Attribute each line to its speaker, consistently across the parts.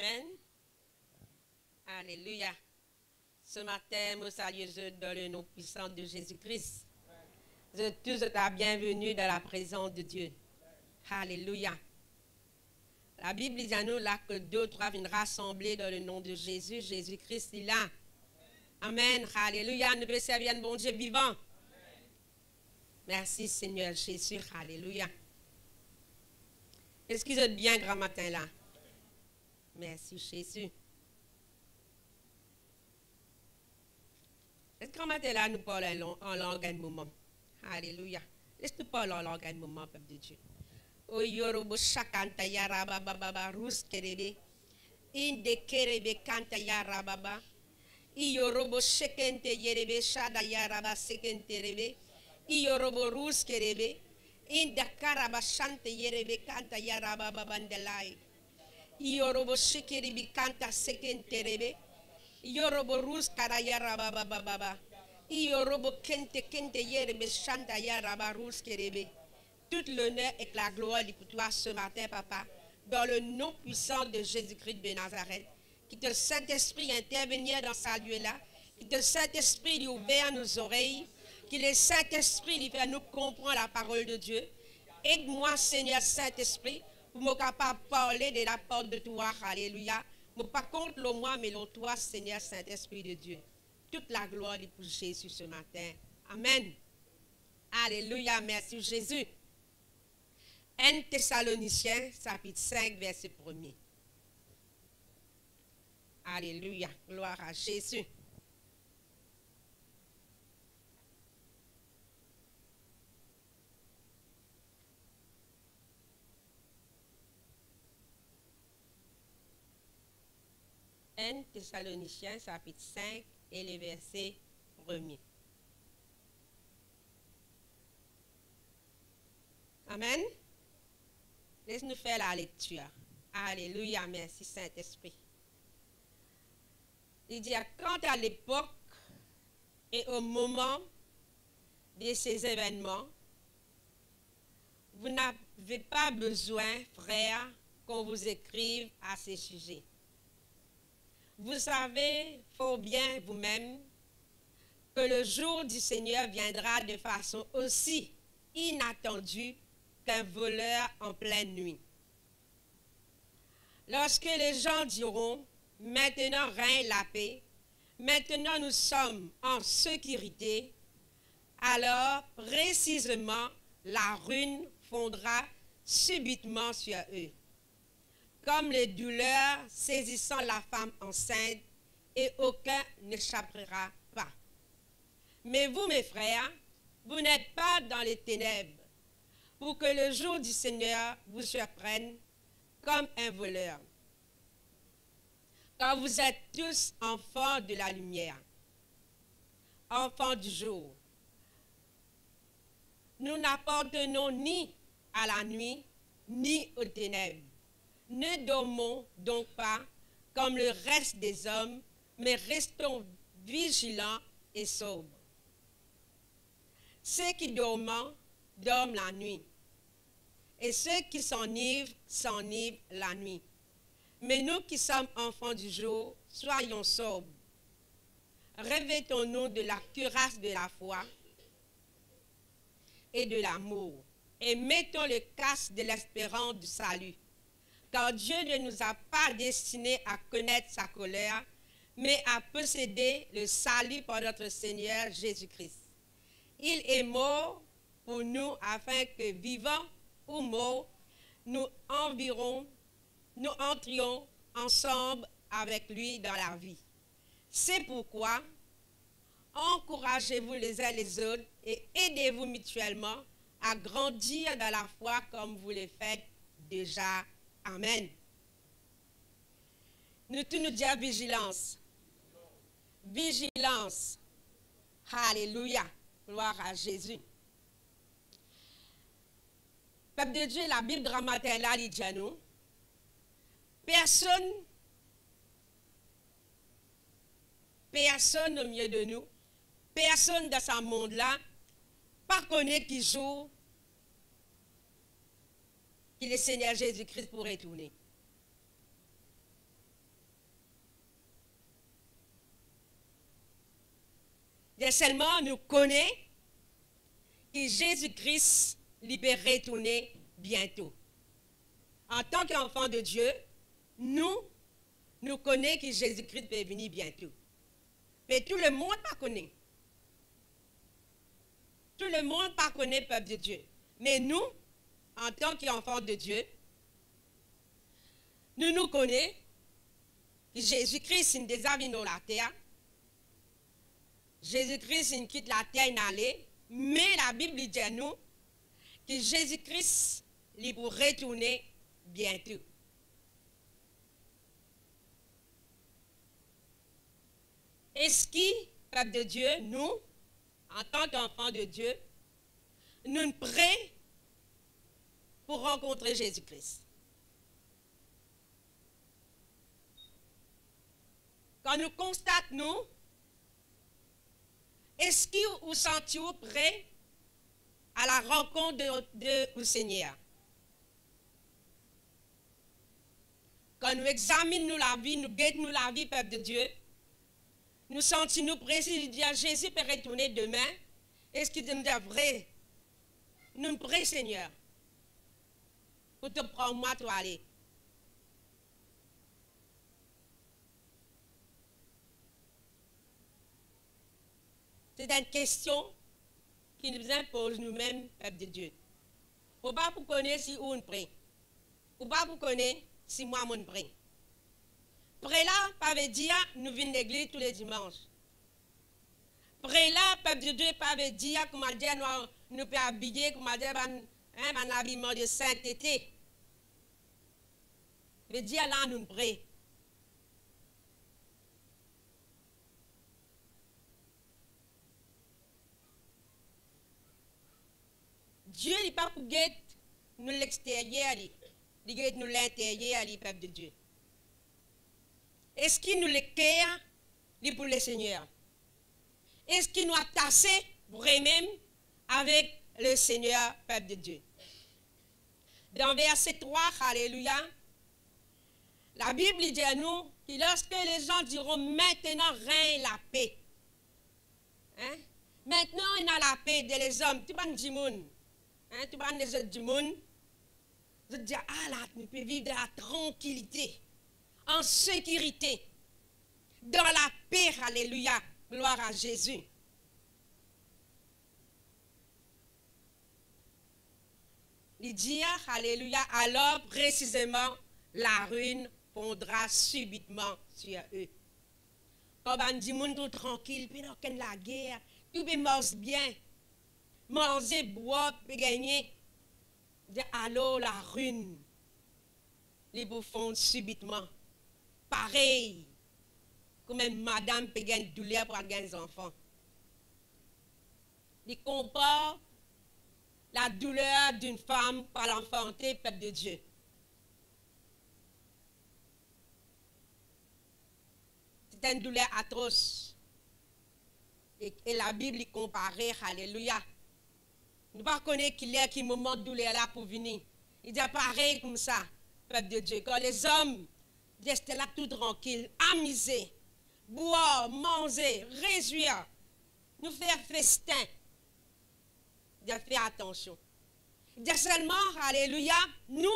Speaker 1: Amen. Alléluia. Ce matin, nous saluons dans le nom puissant de Jésus-Christ. Vous êtes tous la bienvenue dans la présence de Dieu. Alléluia. La Bible dit à nous là que deux ou trois viennent rassembler dans le nom de Jésus. Jésus-Christ est là. Amen. Alléluia. Nous pouvons servir un bon Dieu vivant. Merci Seigneur Jésus. Alléluia. Est-ce que vous êtes bien grand matin là? Merci Jésus. Est-ce que grand matin là nous parlons en langue un moment? Alléluia. Laisse-nous parler en langue un moment, peuple de Dieu. O yorobo shakanta yaraba baba rus kerebe. Inde kerebe kanta yaraba baba. Iyorobo shekente yerebe shada yaraba sekente rebe. Iyorobo rus kerebe. Inda karaba shante yerebe kanta yaraba baba ndelai. Iyorobo shekeribi kanta sekente rebe. Iyorobo rus kara yaraba baba baba. Iyorobo kente kente yerebe shanta yaraba rus kerebe. Toute l'honneur et la gloire est pour toi ce matin, papa, dans le nom puissant de Jésus-Christ de Nazareth. Que le Saint-Esprit intervenir dans ce lieu-là. Que le Saint-Esprit lui ouvre nos oreilles. Que le Saint-Esprit lui fait nous comprendre la parole de Dieu. Aide-moi, Seigneur Saint-Esprit, pour me capable de parler de la porte de toi. Alléluia. Pas contre le moi, mais le toi, Seigneur Saint-Esprit de Dieu. Toute la gloire est pour Jésus ce matin. Amen. Alléluia. Merci Jésus. 1 Thessaloniciens, chapitre 5, verset 1er. Alléluia. Gloire à Jésus. « 1 Thessaloniciens, chapitre 5, et le verset 1er. Amen. Laisse-nous faire la lecture. Alléluia, merci Saint-Esprit. Il dit, quant à l'époque et au moment de ces événements, vous n'avez pas besoin, frères, qu'on vous écrive à ces sujets. Vous savez fort bien vous-même que le jour du Seigneur viendra de façon aussi inattendue qu'un voleur en pleine nuit. Lorsque les gens diront, maintenant règne la paix, maintenant nous sommes en sécurité, alors précisément la ruine fondra subitement sur eux, comme les douleurs saisissant la femme enceinte, et aucun n'échappera pas. Mais vous, mes frères, vous n'êtes pas dans les ténèbres, pour que le jour du Seigneur vous surprenne comme un voleur. Car vous êtes tous enfants de la lumière, enfants du jour. Nous n'appartenons ni à la nuit, ni aux ténèbres. Ne dormons donc pas comme le reste des hommes, mais restons vigilants et sobres. Ceux qui dorment, dorment la nuit, et ceux qui s'enivrent, s'enivrent la nuit. Mais nous qui sommes enfants du jour, soyons sobres. Revêtons-nous de la cuirasse de la foi et de l'amour, et mettons le casque de l'espérance du salut. Car Dieu ne nous a pas destinés à connaître sa colère, mais à posséder le salut par notre Seigneur Jésus-Christ. Il est mort pour nous afin que, vivants ou morts, nous entrions ensemble avec lui dans la vie. C'est pourquoi, encouragez-vous les uns les autres et aidez-vous mutuellement à grandir dans la foi comme vous le faites déjà. Amen. Nous tous nous disons vigilance. Vigilance. Alléluia. Gloire à Jésus. Peuple de Dieu, la Bible grammaire là, dit à nous, personne au milieu de nous, personne dans ce monde-là, pas connaît qui joue, que le Seigneur Jésus-Christ pourrait tourner. Dieu seulement nous connaît que Jésus-Christ libéré tourner bientôt. En tant qu'enfant de Dieu, nous connaissons que Jésus-Christ va venir bientôt. Mais tout le monde ne connaît. Tout le monde ne connaît le peuple de Dieu. Mais nous, en tant qu'enfants de Dieu, nous connaissons que Jésus-Christ est déjà venu dans la terre. Jésus-Christ il quitte la terre et allait. Mais la Bible dit à nous que Jésus-Christ il pour retourner bientôt. Est-ce que, peuple de Dieu, nous, en tant qu'enfants de Dieu, nous sommes prêts pour rencontrer Jésus-Christ? Quand nous constatons, est-ce que vous sentez prêts à la rencontre du Seigneur? Quand nous examinons la vie, nous guettons la vie, peuple de Dieu, nous sentons prêts de dire Jésus peut retourner demain. Est-ce qu'il nous dit vrai? Nous sommes prêts, Seigneur, pour te prendre moi, toi aller. C'est une question qui nous impose nous-mêmes, peuple de Dieu. Pour pas vous connaître si on prie. Pour pas vous connaître si moi, je prie. Près là, pas veut dire nous venons à l'église tous les dimanches. Près là, peuple de Dieu, pas veut dire comment dire nous peut habiller, comment dire un habillement de sainteté. Veut dire là, nous prions. Dieu n'est pas pour guetter nous l'extérieur, il guette nous l'intérieur, peuple de Dieu. Est-ce qu'il nous le cœur pour le Seigneur? Est-ce qu'il nous a tassé vraiment avec le Seigneur, peuple de Dieu? Dans verset 3, alléluia, la Bible dit à nous que lorsque les gens diront maintenant règne la paix. Hein? Maintenant il y a la paix de les hommes, tu vas du monde. Hein? Tu vas les autres du monde. Je te dis, ah là, tu peux vivre dans la tranquillité, en sécurité, dans la paix, alléluia, gloire à Jésus. Il dit, alléluia, alors précisément, la ruine fondra subitement sur eux. Quand on dit, monde tout tranquille, puis dans la guerre, tout peut manger bien, manger, boire, puis gagner. Alors la ruine, les vous font subitement. Pareil, comme une madame peut gagner une douleur pour gagner des enfants. Il compare la douleur d'une femme par l'enfanter, peuple de Dieu. C'est une douleur atroce. Et la Bible y comparait, alléluia. Nous ne connaissons pas qu'il y a un moment de douleur là pour venir. Il dit pareil comme ça, peuple de Dieu. Quand les hommes restaient là tout tranquilles, amusés, boire, manger, réjouir, nous faire festin. Il dit faire attention. Il dit seulement, alléluia, nous,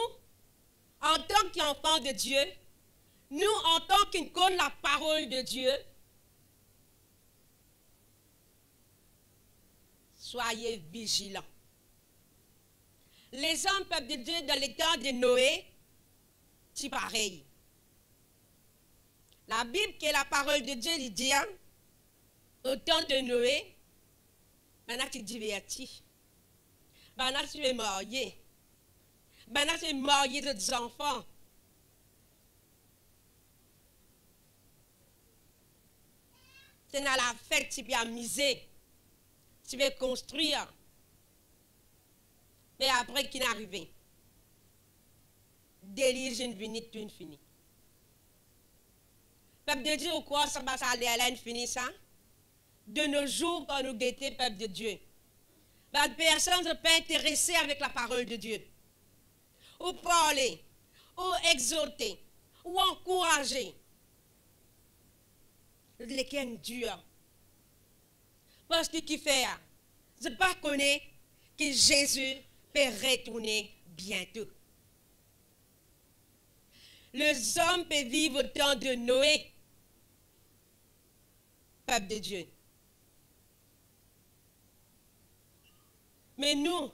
Speaker 1: en tant qu'enfants de Dieu, nous, en tant qu'ils connaissent la parole de Dieu, soyez vigilants. Les hommes, peuple de Dieu, dans les temps de Noé, c'est pareil. La Bible, qui est la parole de Dieu, il dit, hein, au temps de Noé, maintenant tu es diverti. Maintenant tu es marié. Maintenant tu es marié de des enfants. C'est dans la fête, tu peux amuser. Tu veux construire. Mais après, qui n'est arrivé? Délire, je ne finis, tu ne finis. Peuple de Dieu, ou quoi, ça va aller à l'infini, ça? De nos jours, quand nous guettons, peuple de Dieu, personne ne peut intéresser avec la parole de Dieu. Ou parler, ou exhorter, ou encourager. Les qui dur. Parce que qui fait? Je ne pas connaître que Jésus peut retourner bientôt. Les hommes peuvent vivre au temps de Noé, peuple de Dieu. Mais nous,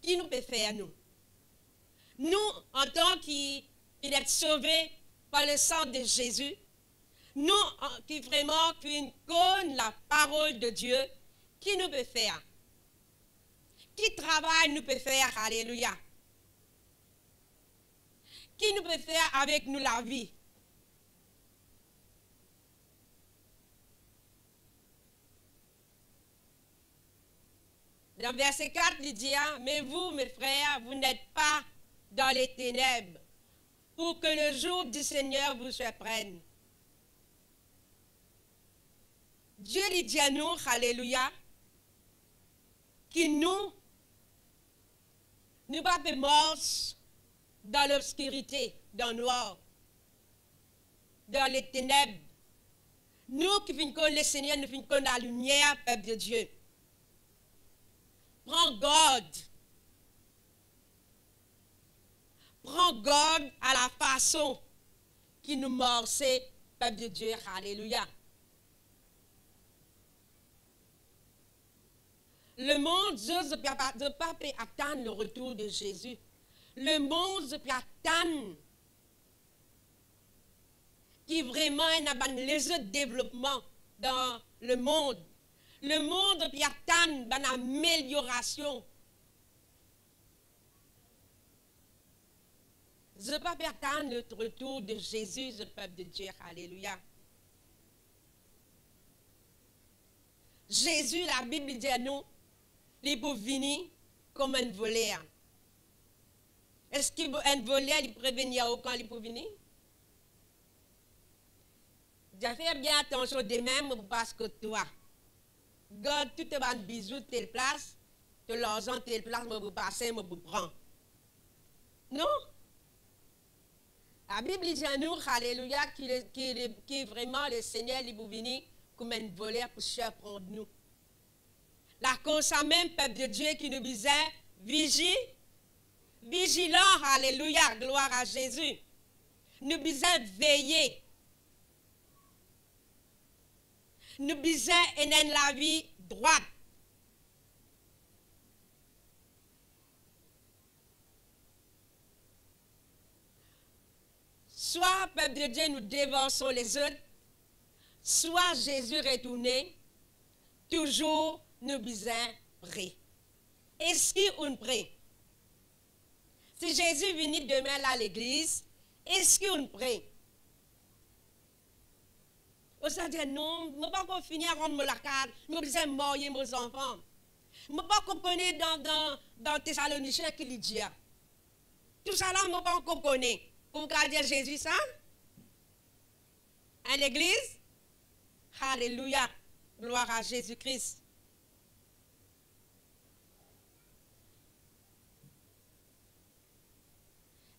Speaker 1: qui nous peut faire, nous? Nous, en tant qu'être sauvés par le sang de Jésus, nous qui vraiment connaissons la parole de Dieu, qui nous peut faire? Qui travail nous peut faire? Alléluia. Qui nous peut faire avec nous la vie? Dans verset 4, il dit, mais vous, mes frères, vous n'êtes pas dans les ténèbres, pour que le jour du Seigneur vous surprenne. Dieu lui dit à nous, alléluia, que nous pas morts dans l'obscurité, dans le noir, dans les ténèbres. Nous qui connaissons le Seigneur, nous connaissons la lumière, peuple de Dieu. Prends garde. Prends garde à la façon qui nous morçait, peuple de Dieu. Alléluia. Le monde ne peut pas attendre le retour de Jésus. Le monde peut attendre qui vraiment les autres développements dans le monde. Le monde peut attendre une amélioration. Je ne peux pas attendre le retour de Jésus, le peuple de Dieu. Alléluia. Jésus, la Bible dit à nous, il peut venir comme un voleur. Est-ce qu'un voleur, il peut venir quand il peut venir? J'ai fait bien attention de même parce que toi, garde tout le bisou de telle place, de l'argent de telle place, je vous passe, je vous prends. Non? La Bible dit à nous, alléluia, qui vraiment le Seigneur, il peut venir comme un voleur pour surprendre nous. La cause même, peuple de Dieu, qui nous disait, vigilant, alléluia, gloire à Jésus. Nous disait, veiller. Nous disait, et la vie droite. Soit, peuple de Dieu, nous dévançons les autres, soit Jésus retourné, toujours nous besoin prêts. Est-ce qu'on prie? Si Jésus vient demain à l'église, est-ce qu'on prie? On s'est dit non, je ne peux pas finir à rendre la carte, je besoin mourir mes enfants. Je ne peux pas comprendre dans Thessaloniciens qu'il dit. Tout ça là, je ne peux pas comprendre. Pour dire Jésus ça? À l'église? Alléluia. Gloire à Jésus-Christ.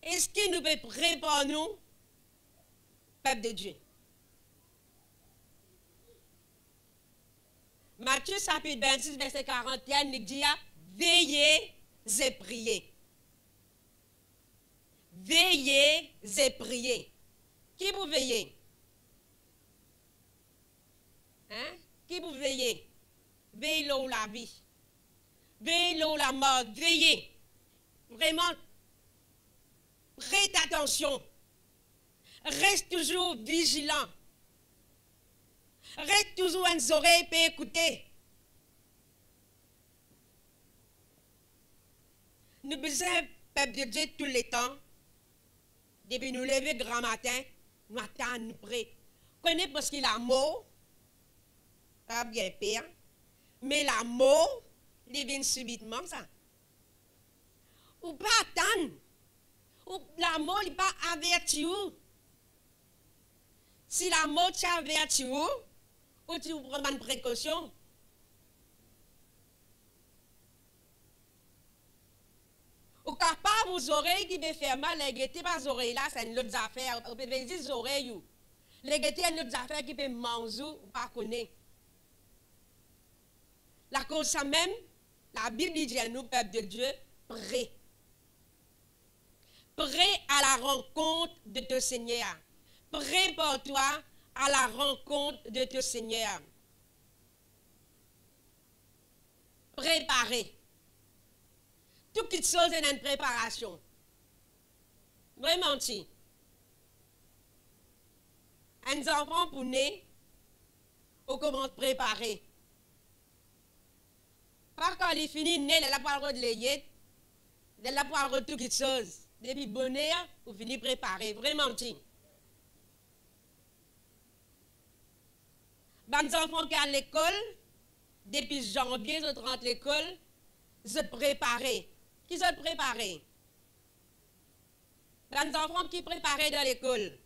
Speaker 1: Est-ce qu'il nous peut préparer nous, peuple de Dieu? Matthieu chapitre 26, verset 41, il dit, veillez et priez. Veillez et priez. Qui vous veillez? Hein? Qui vous veillez? Veillez là où la vie. Veillez là où la mort. Veillez. Vraiment, prête attention. Reste toujours vigilant. Reste toujours une oreille pour écouter. Nous besoin, peuple de Dieu, tous les temps. Depuis nous lever grand matin, nous attendons, nous prions. Connaissez parce qu'il a mort, pas bien pire, mais la mort, il vient subitement, ça. Ou pas attendre. Ou la mort, il pas averti ou. Si la mort t'a averti ou tu prends une précaution. Ou capable aux oreilles qui me faire mal, les guetter pas oreilles là, c'est une autre affaire. Ou peut dire oreilles ou. Les guetter une autre affaire qui peut manger ou pas connaître. La cause ça même, la Bible dit à nous, peuple de Dieu, prêt. Prêt à la rencontre de ton Seigneur. Prépare-toi à la rencontre de ton Seigneur. Préparer. Toute chose est une préparation. Vraiment, si. Un enfant pour naître, on commence à préparer. Pas quand il finit de naître, il n'a pas le droit de l'aider. Il n'a pas le droit de toute chose. Depuis bonheur, vous finissez préparer. Vraiment, si. Les enfants qui sont à l'école, depuis janvier, ils rentrent à l'école, ils se préparent. Qui se préparent? Les enfants qui préparent dans l'école.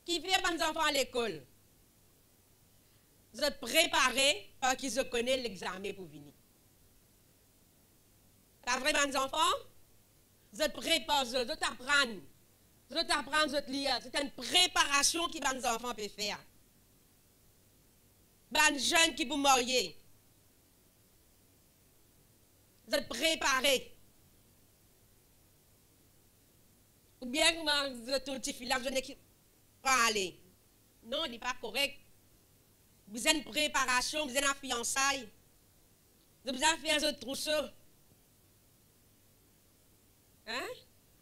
Speaker 1: Qui fait les enfants à l'école? Ils se préparent parce qu'ils connaissent l'examen pour venir. C'est vrai, les enfants? Ils se préparent, ils apprennent. Ils apprennent, ils lire. C'est une préparation que les enfants peuvent faire. Les jeunes qui vous marier. Vous êtes préparés. Ou bien vous êtes un petit filet, vous n'êtes pas aller. Non, il n'est pas correct. Vous avez une préparation, vous avez une fiançaille. Vous avez besoin de faire un trousseau. Hein?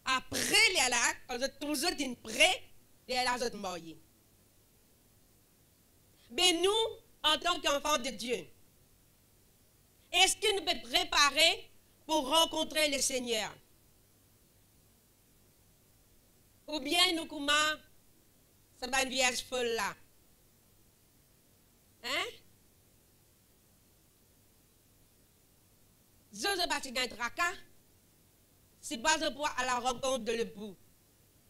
Speaker 1: Après, les là, quand vous êtes trousseau d'une prêt, les là, vous êtes mariés. Mais nous, en tant qu'enfants de Dieu, est-ce que nous pouvons préparer pour rencontrer le Seigneur? Ou bien nous, comment, c'est pas une vierge folle là? Hein? Je ne pas un tracas. C'est pas de pouvoir à la rencontre de l'époux.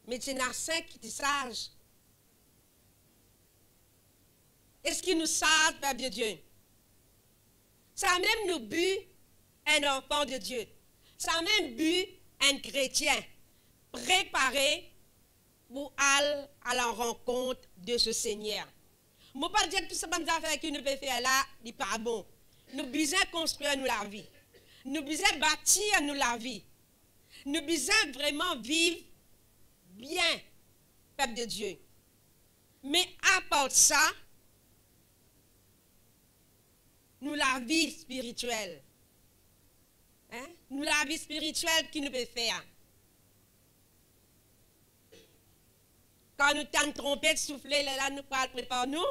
Speaker 1: Mais c'est un saint qui est sage. Est-ce qu'il nous sage, Père de Dieu? Ça a même nous but un enfant de Dieu. Ça a même but un chrétien. Préparé pour aller à la rencontre de ce Seigneur. Je ne veux pas dire que tout ce bonnes affaires que nous pouvons faire là, n'est pas bon. Nous besoin construire nous la vie. Nous besoin bâtir nous la vie. Nous besoin vraiment vivre bien, peuple de Dieu. Mais à part ça, nous la vie spirituelle. Hein? Nous la vie spirituelle qui nous peut faire. Quand nous t'en trompette souffler, là, nous parlons prépare nous.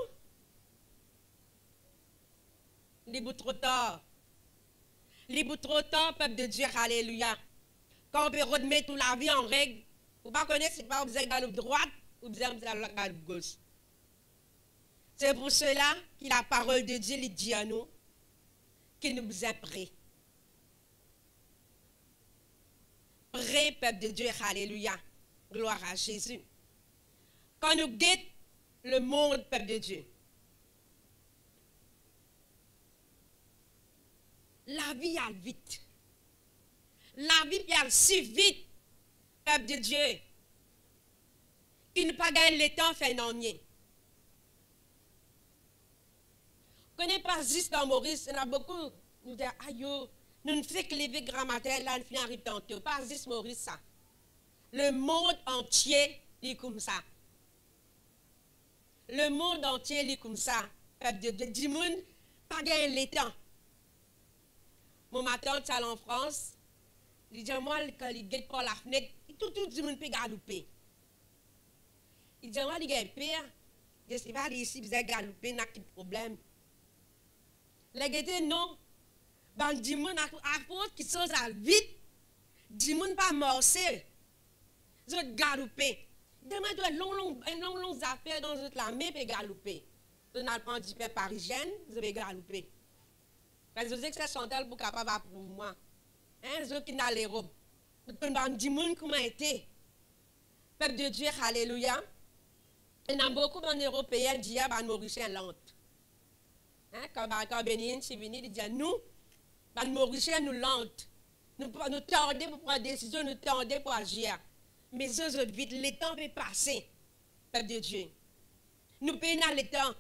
Speaker 1: Libre trop tard. Libre trop tard, peuple de Dieu, alléluia. Quand on peut remettre toute la vie en règle, vous ne connaissez pas, c'est pas vous êtes dans la droite ou vous êtes dans la gauche. C'est pour cela que la parole de Dieu lui dit à nous qu'il nous est prêt. Prêt, peuple de Dieu, alléluia. Gloire à Jésus. Quand nous guettons le monde, peuple de Dieu, la vie a vite. La vie a si vite, peuple de Dieu, qu'il ne pas gagner le temps fait non rien. Vous ne connaissez pas juste dans Maurice, il y en a beaucoup, nous disent, aïe, nous ne faisons que lever grand matin, là, nous finissons arrive tantôt. Pas juste Maurice, ça. Le monde entier est comme ça. Le monde entier est comme ça. Peuple de Dieu, du monde, pas gagner le temps. Mon matin, tu en France, il dit, moi, quand il guette par la fenêtre, tout le monde peut galouper. Il dit, moi, il y a un père, je ne sais pas, ici, vous avez galoupé, il n'y a pas de problème. Les guettes, non. Ben, du monde, à force qu'ils sont vite, du monde pas morcer. Ils ont galoupé. Demande une longue affaire dans la main et galouper. Vous n'avez pas du père parisien, vous avez galoupé. Parce que vous savez que c'est Chantal pour capable pour moi. Hein, ceux qui n'ont les robes. Du monde comment était. Peuple de Dieu, alléluia. Il y en a beaucoup d'Européens qui disent que Mauricien lente. Hein, quand Bénin est venu, il dit nous, les Mauriciens nous lente. Nous tardons pour prendre des décisions, nous tardons pour agir. Mais eux autres vite, le temps peut passer. Peuple de Dieu. Nous payons le temps.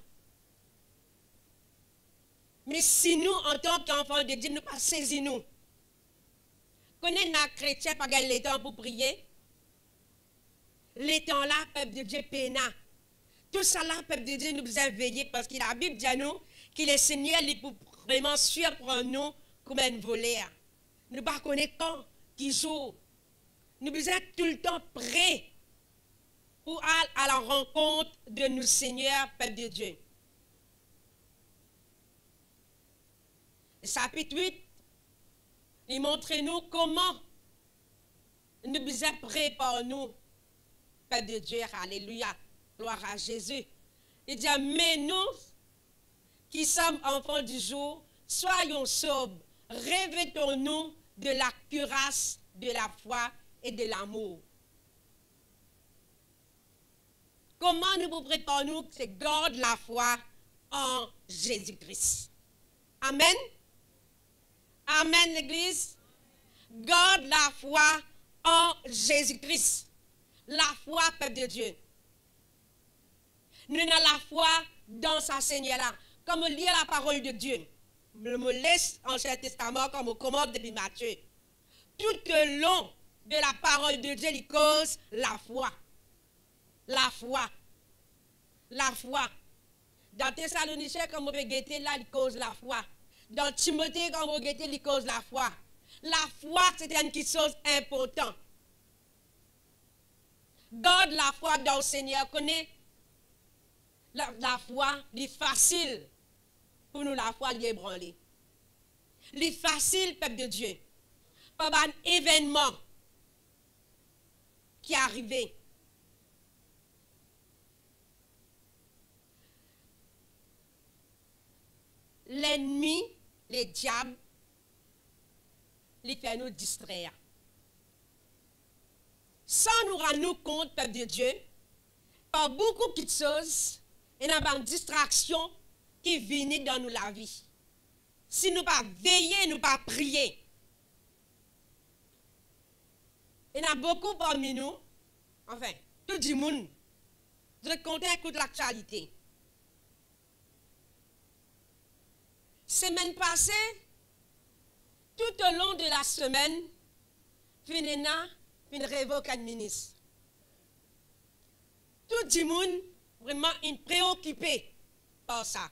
Speaker 1: Mais si nous, en tant qu'enfants de Dieu, nous pas saisir nous, connaît les chrétiens pas gagner le temps pour prier, les temps là, peuple de Dieu péna. Tout ça là, peuple de Dieu, nous a veillé parce que la Bible dit à nous que le Seigneur est pour vraiment surprendre nous comme un voleur. Nous ne connaissons pas quand, qui joue. Nous sommes tout le temps prêts pour aller à la rencontre de nos seigneurs, peuple de Dieu. Le chapitre 8, il montre nous comment nous sommes prêts par nous, peuple de Dieu. Alléluia. Gloire à Jésus. Il dit, mais nous qui sommes enfants du jour, soyons sobres, revêtons-nous de la cuirasse, de la foi et de l'amour. Comment nous vous préparons? C'est garde la foi en Jésus-Christ. Amen. Amen, l'Église. Garde la foi en Jésus-Christ. La foi, peuple de Dieu. Nous avons la foi dans sa Seigneur-là. Comme lire la parole de Dieu. Je me laisse en Ancien Testament comme on commande depuis Matthieu. Tout le long de la parole de Dieu, il cause la foi. La foi. La foi. Dans Thessaloniciens, comme on peut guetter là, il cause la foi. Dans Timothée, comme on peut guetter, il cause la foi. La foi, c'est une chose importante. Garde la foi dans le Seigneur. Connais la foi, c'est facile pour nous, la foi, l'ébranler. C'est facile, peuple de Dieu. Par un événement qui est arrivé. L'ennemi, les diables, les fait nous distraire. Sans nous rendre compte, peuple de Dieu, par beaucoup de choses, il y a une distraction qui vient dans nous la vie. Si nous ne pas veiller, nous ne pas prier. Il y en a beaucoup parmi nous, enfin, tout le monde, je compte écoute l'actualité. Semaine passée, tout au long de la semaine, Finena, une révoque à ministre. Tout le monde vraiment préoccupé par ça.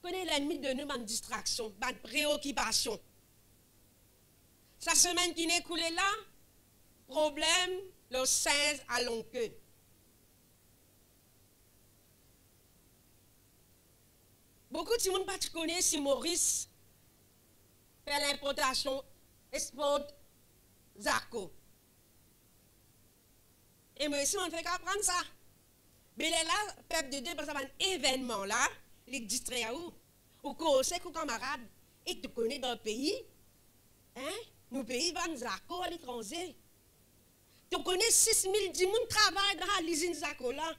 Speaker 1: Connaît l'ennemi de nous, une distraction, une préoccupation. Sa semaine qui n'est coulée là, problème, le 16 à Lonqueux. Beaucoup de monde pas connaît si Maurice fait l'importation export Zarco. Et moi aussi, on ne fait qu'apprendre ça. Mais là, peuple de Dieu, parce qu'il y a un événement là, il distrait à où? Ou qu'on sait qu'un camarade, et tu connais dans le pays, hein? Nos pays vendent Zarco à l'étranger. Tu connais 6 000 10 000 travaillent dans l'usine Zarco là.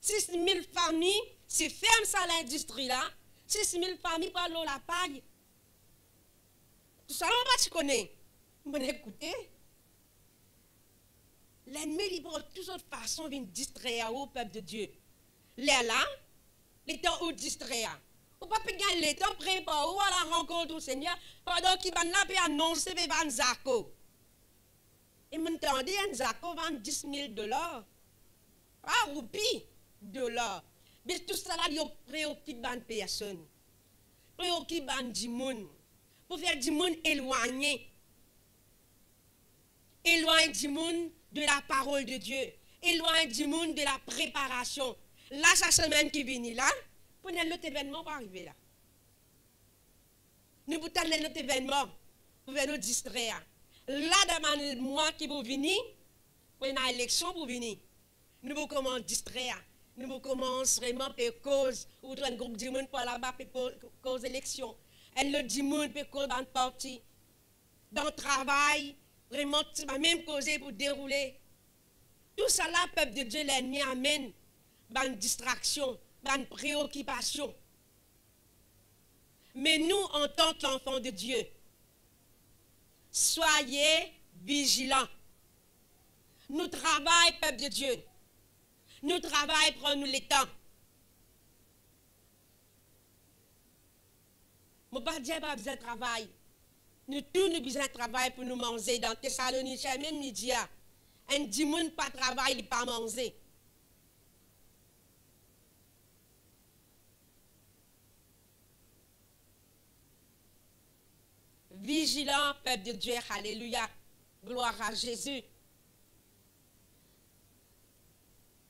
Speaker 1: 6 000 familles, c'est ferme ça l'industrie là. 6 000 familles par l'eau la paille. Tout ça, on va tu connais. Vous écoutez. L'ennemi, il prend de toutes façons de distraire au peuple de Dieu. Les là, les temps où distraire. On ne peut pas gagner le temps préparé à la rencontre du Seigneur pendant qu'il va là et annoncer qu'il va Zako. Et m'entendez, un Zako vend 10 000 $. Pas roupies, $. Mais tout ça là, il préoccupe les personnes. Préoccupe du monde. Pour faire du monde éloigné. Éloigne du monde de la parole de Dieu. Éloigne du monde de la préparation. Là, sa semaine qui vient là, pour notre événement va arriver là. Nous vous tenons notre événement pour nous distraire. Là, dans le mois qui va venir, pour une élection pour venir, nous vous commençons à distraire. Nous vous commençons vraiment par cause, ou un groupe de monde pour là-bas pour cause d'élection. Elle le dit monde pour cause d'un parti. Dans le travail, vraiment, tu vas même causer pour dérouler. Tout ça là, peuple de Dieu, l'ennemi amène une distraction, une préoccupation. Mais nous, en tant qu'enfants de Dieu, soyez vigilants. Nous travaillons, peuple de Dieu. Nous travaillons, prenons le temps. Mon pas dire pas besoin de travail. Nous tous nous besoin de travail pour nous manger. Dans Thessaloniciens, même nous dit, un dimanche pas travail, il pas manger. Vigilant, peuple de Dieu, alléluia. Gloire à Jésus.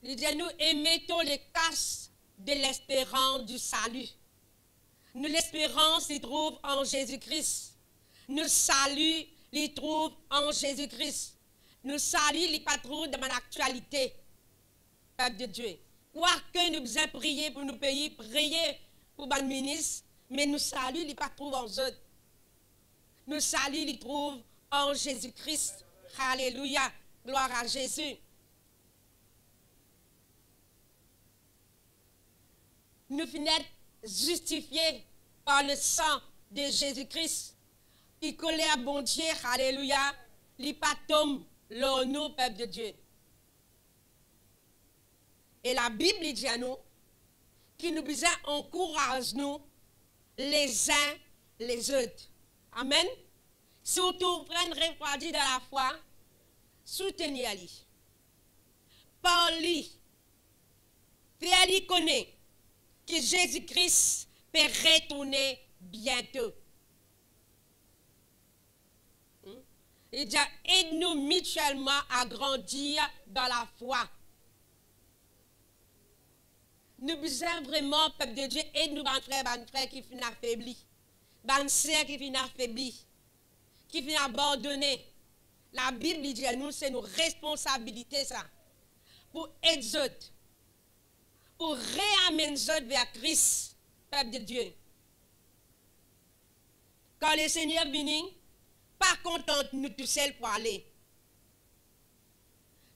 Speaker 1: Il dit, nous émettons les casques de l'espérance du salut. Nous, l'espérance, il trouve en Jésus-Christ. Nous, salut, il trouve en Jésus-Christ. Nous, salut, il pas trop dans l'actualité, peuple de Dieu. Quoique nous besoin prier pour nous payer, prier pour le ministre, mais nous, salut, il pas trop en eux. Nous, salut, il trouve en Jésus-Christ. Alléluia. Gloire à Jésus. Nous finissons justifiés par le sang de Jésus-Christ. Il collait à bon Dieu, alléluia, il pas tombe nous, peuple de Dieu. Et la Bible dit à nous, qui nous besoin encourage nous les uns les autres. Amen. Surtout, prendre refroidi dans la foi, soutenir-lui. Parle-lui. Fais-lui connaître que Jésus-Christ peut retourner bientôt. Il dit, aide-nous mutuellement à grandir dans la foi. Nous besoin vraiment, peuple de Dieu, aide-nous, ban frère qui finit affaibli, ban sœur qui finit affaibli, qui finit abandonné. La Bible dit à nous, c'est nos responsabilités, ça, pour aider les autres, pour réamener les autres vers Christ, peuple de Dieu. Quand le Seigneur vient, pas content de nous tout seuls pour aller.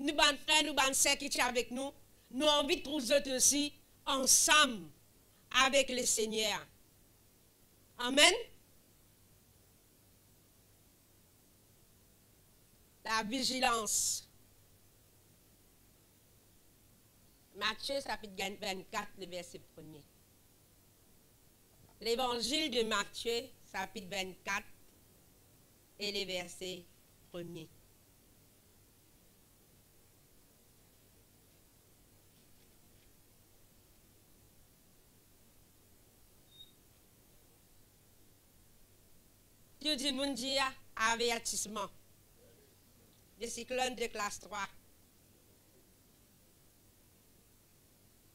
Speaker 1: Nous, ban frères, nous, ban sœurs qui sont avec nous, nous avons envie de trouver autres aussi ensemble avec le Seigneur. Amen. La vigilance. Matthieu, chapitre 24, le verset 1er. L'évangile de Matthieu, chapitre 24, et le verset 1er. Dieu dit, mon Dieu, avertissement. Des cyclones de classe 3.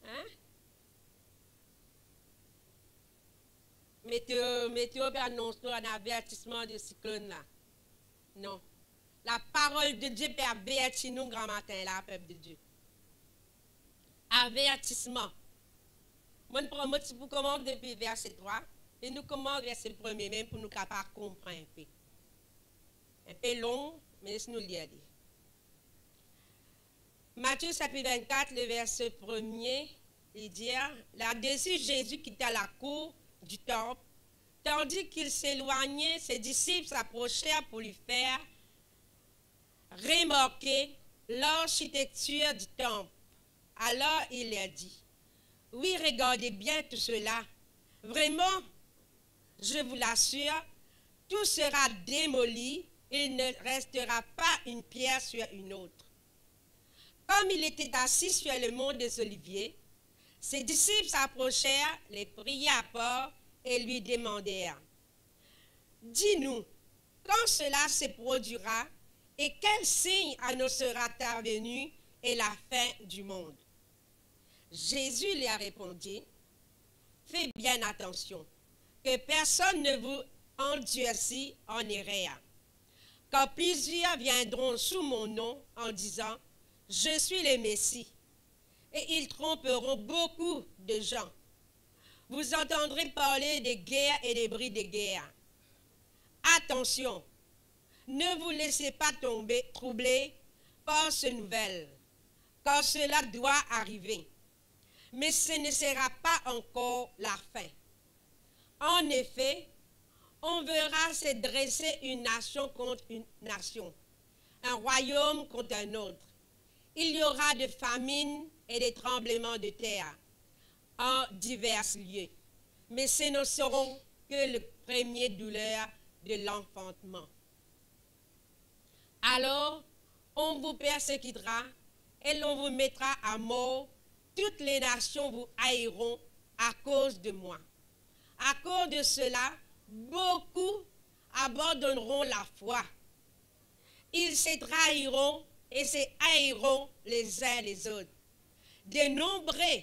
Speaker 1: Hein? Météo peut annoncer un avertissement de cyclone là. Non. La parole de Dieu peut avertir nous grand matin là, peuple de Dieu. Avertissement. Moi, je prends pour commencer depuis verset 3. Et nous commençons verset 1er même pour nous capables de comprendre un peu. Un peu long, mais laissez-nous lire. Matthieu chapitre 24, le verset 1er, il dit, là-dessus Jésus quitta la cour du temple, tandis qu'il s'éloignait, ses disciples s'approchèrent pour lui faire remarquer l'architecture du temple. Alors il leur dit, oui, regardez bien tout cela. Vraiment, je vous l'assure, tout sera démoli, il ne restera pas une pierre sur une autre. Comme il était assis sur le mont des Oliviers, ses disciples s'approchèrent, les prièrent à part et lui demandèrent, dis-nous, quand cela se produira et quel signe annoncera-t-il venu et la fin du monde? Jésus lui a répondu, faites bien attention, que personne ne vous endurcisse en erreur. Car plusieurs viendront sous mon nom en disant, je suis le Messie, et ils tromperont beaucoup de gens. Vous entendrez parler de guerre et de bris de guerre. Attention, ne vous laissez pas troubler par ces nouvelles, car cela doit arriver. Mais ce ne sera pas encore la fin. En effet, on verra se dresser une nation contre une nation, un royaume contre un autre. Il y aura de famines et des tremblements de terre en divers lieux. Mais ce ne seront que les premières douleurs de l'enfantement. Alors, on vous persécutera et l'on vous mettra à mort. Toutes les nations vous haïront à cause de moi. À cause de cela, beaucoup abandonneront la foi. Ils se trahiront et se haïront les uns les autres. De nombreux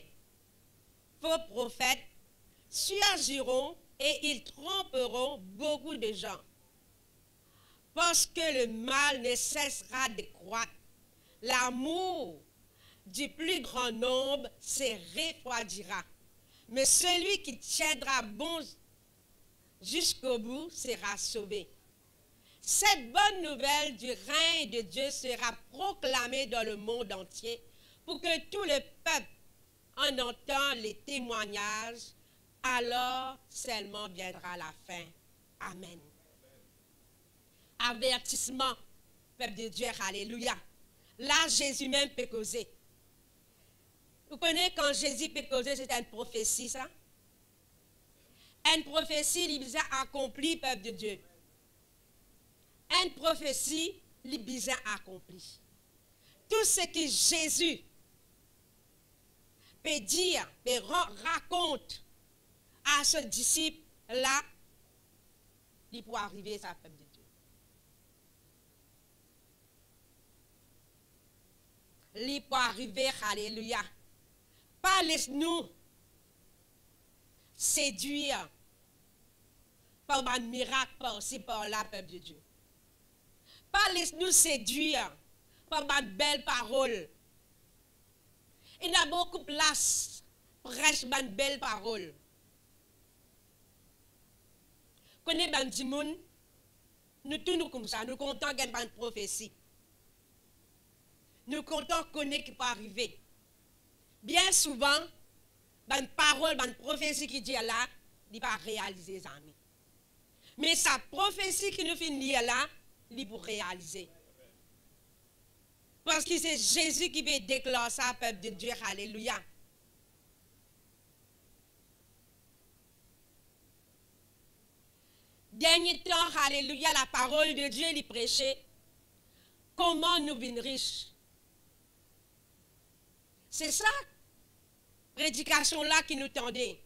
Speaker 1: faux prophètes surgiront et ils tromperont beaucoup de gens. Parce que le mal ne cessera de croître, l'amour du plus grand nombre se refroidira. Mais celui qui tiendra bon jusqu'au bout sera sauvé. Cette bonne nouvelle du règne de Dieu sera proclamée dans le monde entier pour que tout le peuple en entende les témoignages. Alors seulement viendra la fin. Amen. Avertissement, peuple de Dieu, alléluia. Là, Jésus même peut causer. Vous connaissez quand Jésus peut causer, c'est une prophétie, ça? Une prophétie, il bien accompli, peuple de Dieu. Une prophétie, il bien accompli. Tout ce que Jésus peut dire, peut raconte à ce disciple-là, il peut arriver, ça, peuple de Dieu. Il peut arriver, alléluia. Pas laisse-nous séduire par un miracle par-ci, par-là, peuple de Dieu. Pas laisse-nous séduire par une belle parole. Il y a beaucoup de place pour prêcher une belle parole. Connaissez dans le monde, nous tournons comme ça, nous comptons qu'il y a une prophétie. Nous comptons connaître qui peut arriver. Bien souvent, une parole, une prophétie qui dit là, il va réaliser les amis. Mais sa prophétie qui nous fait lire là, il va réaliser. Parce que c'est Jésus qui veut déclarer ça, peuple de Dieu, alléluia. Dernier temps, alléluia, la parole de Dieu, il prêchait. Comment nous devenir riches? C'est ça, prédication-là qui nous tendait.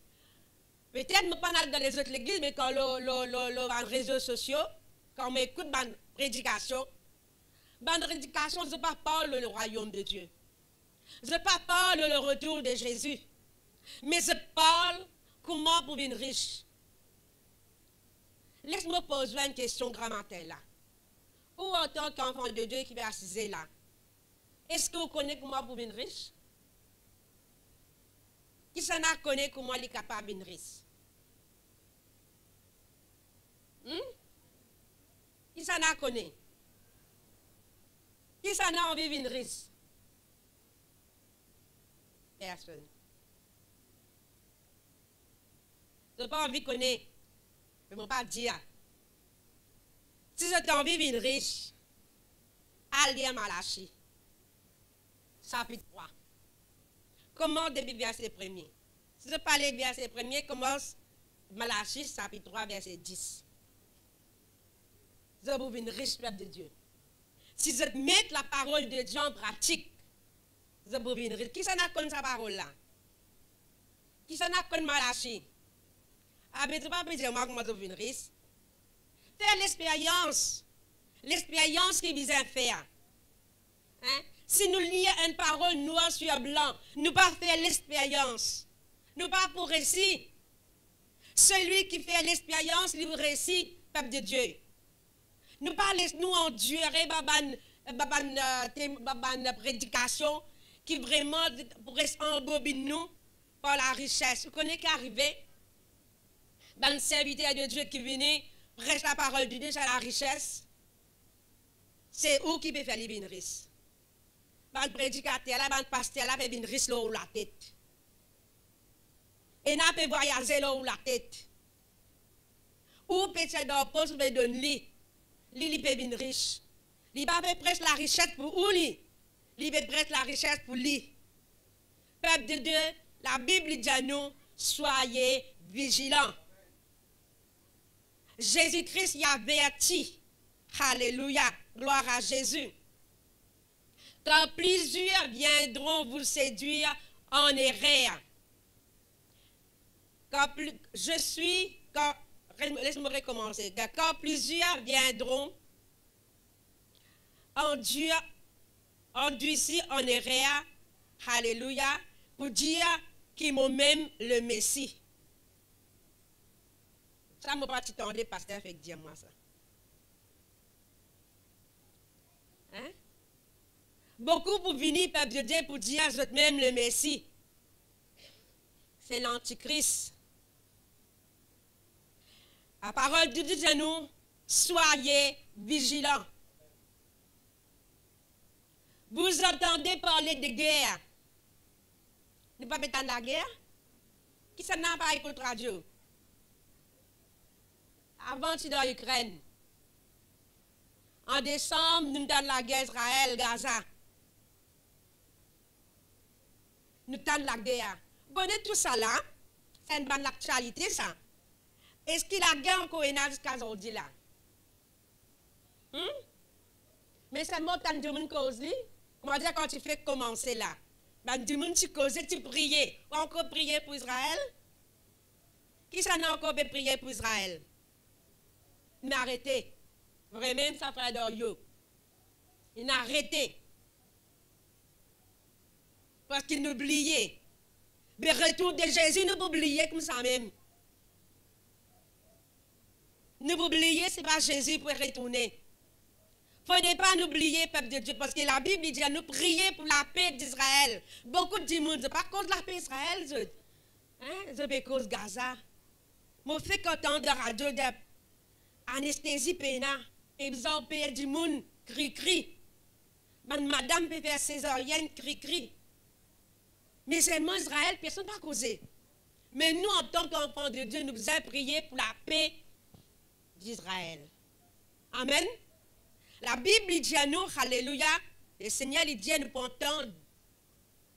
Speaker 1: Peut-être pas dans les autres églises, mais quand les réseaux sociaux, quand on écoute la prédication, je ne pas parler le royaume de Dieu. Je ne pas parler le retour de Jésus. Mais je parle comment pour devenir riche. Laisse-moi poser une question grammaire là. Ou en tant qu'enfant de Dieu qui va assiser là, est-ce que vous connaissez comment pour devenir riche? Qui s'en a connaît comment il est capable de devenir riche? Qui s'en a connaît? Qui s'en a envie de devenir riche? Personne. Je n'ai pas envie de connaître. Je ne peux pas dire. Si je t'ai envie de devenir riche, allez à Malachie. Chapitre 3. Comment depuis verset 1er? Si je parle du verset 1er, commence Malachie, chapitre 3, verset 10. Je vous devenir riche, peuple de Dieu. Si je mets la parole de Dieu en pratique, je vous devenir riche. Qui s'en a connu sa parole-là? Qui s'en a connu Malachie? Ah, mais tu ne vas pas dire moi comment je devenir riche. Faire l'expérience. L'expérience qu'il vise à faire. Hein? Si nous lisons une parole noir sur blanc, nous pas faire l'expérience. Nous pas pour récit. Celui qui fait l'expérience, il récit, peuple de Dieu. Nous pas laissons-nous endurer la prédication qui vraiment pourrait embobiner nous par la richesse. Vous connaissez qu'arrivé dans le serviteur de Dieu qui venait prêche la parole de Dieu sur la richesse. C'est où qui peut faire les riches? Le prédicateur, le pasteur, il fait une riche là où la tête. Et n'a pas voyager là où la tête. Ou peut-être dans le poste de lui. Il peut être riche. Il ne peut pas prêcher la richesse pour lui. Il peut prêcher la richesse pour lui. Peuple de Dieu, la Bible dit à nous, soyez vigilants. Jésus-Christ y avertit. Alléluia, gloire à Jésus. Quand plusieurs viendront vous séduire en erreur. Laisse-moi recommencer. Quand plusieurs viendront endurcis en erreur, alléluia, pour dire qu'ils m'ont même le Messie. Ça ne m'a pas tendé, pasteur, fait dire moi ça. Hein? Beaucoup pour venir, peuple de Dieu, pour dire je êtes même le Messie. C'est l'Antichrist. La parole de Dieu dit à nous, soyez vigilants. Vous entendez parler de guerre. Ne pas mettre la guerre? Qui s'en a pas écouté radio? Avant, tu es dans l'Ukraine. En décembre, nous sommes dans la guerre Israël-Gaza. Nous sommes dans la guerre. Vous connaissez tout ça là? C'est une bonne actualité, ça. Est-ce que la guerre encore est là jusqu'à aujourd'hui là? Mais c'est moi qui ai cause. Comment dire quand tu fais commencer là? Ben, du monde tu causais, tu priais. Ou encore prier pour Israël? Qui s'en a encore prié pour Israël? Il n'a arrêté. Vraiment, ça frère d'Oyo. Il n'a arrêté. Parce qu'il n'oubliait. Le retour de Jésus, nous oubliez comme ça même. Ne vous oubliez, ce n'est pas Jésus pour retourner. Il ne faut pas nous oublier, peuple de Dieu, parce que la Bible dit à nous prier pour la paix d'Israël. Beaucoup de monde, ce n'est pas contre la paix d'Israël, c'est cause Gaza. Je fais qu'entendre la radio d'anesthésie pénale, et ils ont payé du monde, cri-cri. Madame peut faire césarienne, cri-cri. Mais c'est moi, Israël, personne n'a causé. Mais nous, en tant qu'enfants de Dieu, nous avons prié pour la paix d'Israël. Amen. La Bible dit à nous, alléluia, le Seigneur il dit à nous pour entendre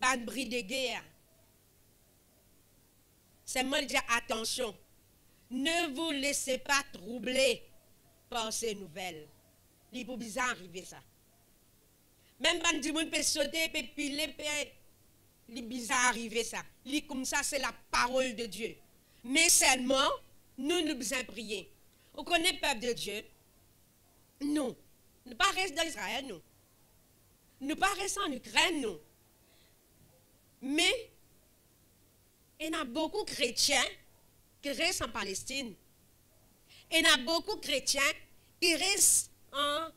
Speaker 1: un bruit de guerre. C'est moi qui dis attention, ne vous laissez pas troubler par ces nouvelles. Il est bizarre arriver ça. Même quand du monde peut sauter, peut piler, il est bizarre arriver ça. Il est comme ça, c'est la parole de Dieu. Mais seulement, nous devons prier. Vous connaissez le peuple de Dieu? Nous. Ne pas rester dans Israël, nous. Ne pas rester en Ukraine, nous. Mais, il y a beaucoup de chrétiens qui restent en Palestine. Il y a beaucoup de chrétiens qui restent en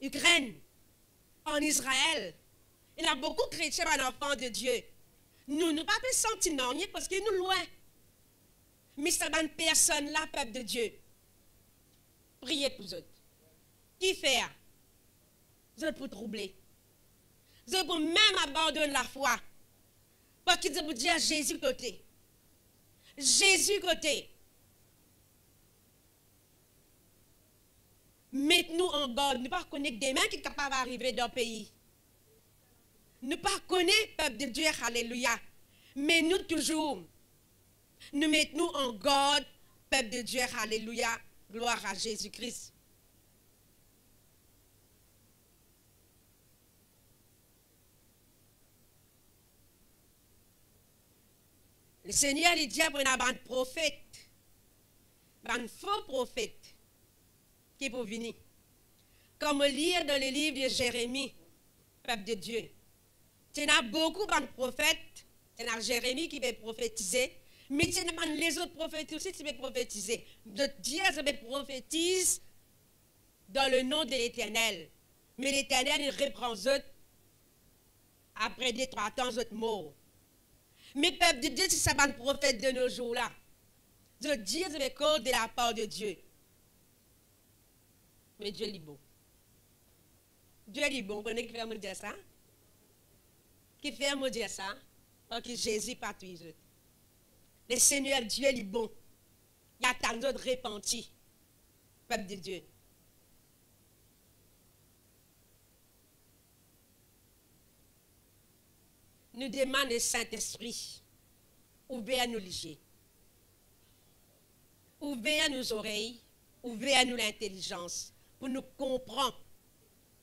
Speaker 1: Ukraine, en Israël. Il y a beaucoup de chrétiens, en enfants de Dieu. Nous ne pas sentir non parce que nous loin. Mais c'est une personne là, peuple de Dieu. Priez pour eux. Qui faire? Vous êtes pour troubler. Vous êtes pour même abandonner la foi. Parce qu'ils vous dire Jésus côté. Jésus côté. Mettez-nous en garde. Ne pas connaître des mains qui sont capables d'arriver dans le pays. Ne pas connaître peuple de Dieu, alléluia. Mais nous toujours, nous mettons en garde, peuple de Dieu, alléluia. Gloire à Jésus-Christ. Le Seigneur, il dit à un prophète, un faux prophète, qui est pour venir. Comme lire dans le livre de Jérémie, peuple de Dieu. Il y a beaucoup de prophètes, il y a Jérémie qui veut prophétiser, mais il y a les autres prophètes aussi qui veulent prophétiser. De Dieu, je prophétise dans le nom de l'Éternel. Mais l'Éternel, il reprend eux après 2-3 temps, eux morts. Mais peuple de Dieu, c'est un prophète de nos jours-là. De Dieu, c'est le corps de la part de Dieu. Mais Dieu est bon. Dieu est bon. Vous connaissez qui fait me dire ça? Qui fait me dire ça? Parce que Jésus patrouille. Le Seigneur Dieu est bon. Il y a tant d'autres repentis. Peuple de Dieu. nous demande le Saint-Esprit, ouvrez nos yeux, ouvrez nos oreilles, ouvrez nous l'intelligence pour nous comprendre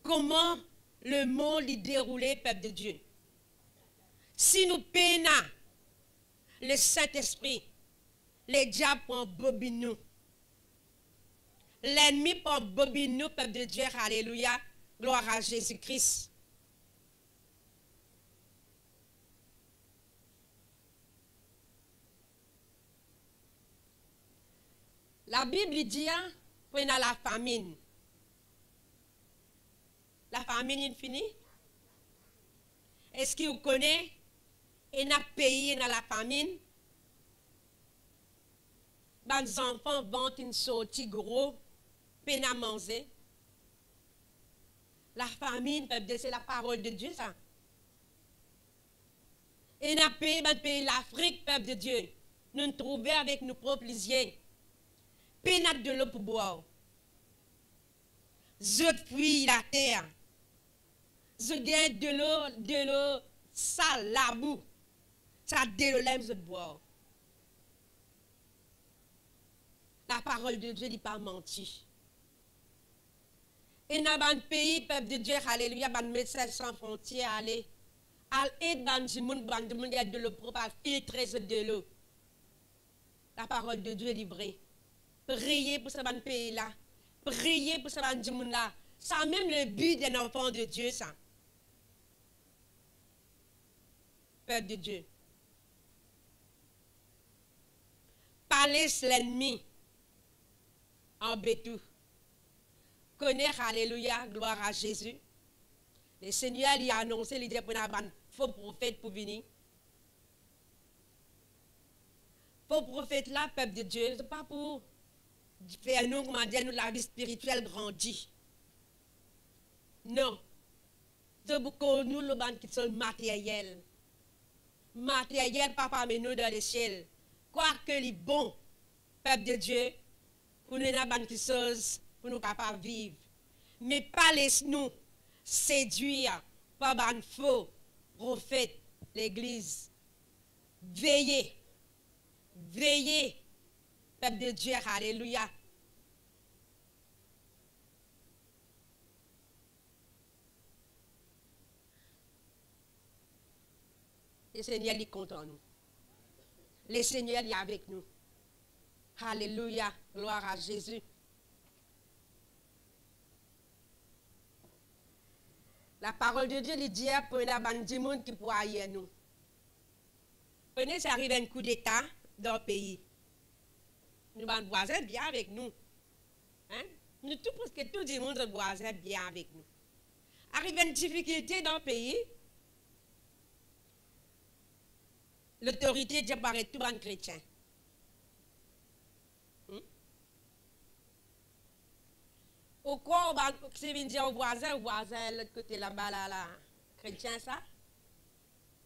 Speaker 1: comment le monde est déroulé, peuple de Dieu. Si nous peinons le Saint-Esprit, les diables prennent bobine nous. L'ennemi prend bobine nous, peuple de Dieu, alléluia, gloire à Jésus-Christ. La Bible dit, prenez la famine. La famine est finie. Est-ce que vous connaissez? Et n'a payé dans la famine. Les enfants vont une sortie gros, peine à manger. La famine, c'est la parole de Dieu, ça. Et n'a payé, l'Afrique, peuple de Dieu. Nous nous trouvons avec nos propres yeux. Peine de l'eau pour boire. Je fuis la terre. Je gagne de l'eau sale, la boue. Ça délaime de boire. La parole de Dieu n'est pas menti. Et dans un pays, peuple de Dieu, alléluia, ban médecin sans frontières, allez. Allez, ban du monde, il y a de l'eau propre, à filtrer de l'eau. La parole de Dieu est livrée. Priez pour ce pays-là. Priez pour ce monde-là. Ça même le but d'un enfant de Dieu, ça. Peuple de Dieu. Parlez l'ennemi en bétou. Connaître, alléluia, gloire à Jésus. Le Seigneur lui a annoncé, il dit pour un faux prophète pour venir. Faux prophète là, peuple de Dieu, c'est pas pour faire nous, comment dire, nous, la vie spirituelle grandit. Non. C'est pour que nous, le bande qui sont matériels. Matériel, papa, mais nous dans le ciel. Quoi que les bons, peuple de Dieu, pour nous, la bande qui sont, pour nous capables de vivre. Mais pas laisse-nous séduire par un faux prophète, l'église. Veillez. Veillez. Peuple de Dieu, alléluia. Le Seigneur est contre nous. Le Seigneur est avec nous. Alléluia. Gloire à Jésus. La parole de Dieu lui dit pour la bande du monde qui pourra y nous. Prenez, ça arrive un coup d'État dans le pays. Nous sommes voisins bien avec nous. Hein? Nous tout presque tout le monde est voisin bien avec nous. Arrive une difficulté dans le pays. L'autorité dit paraît tout un chrétien. Au quoi on va dire aux voisins, l'autre côté là-bas, là, chrétien ça?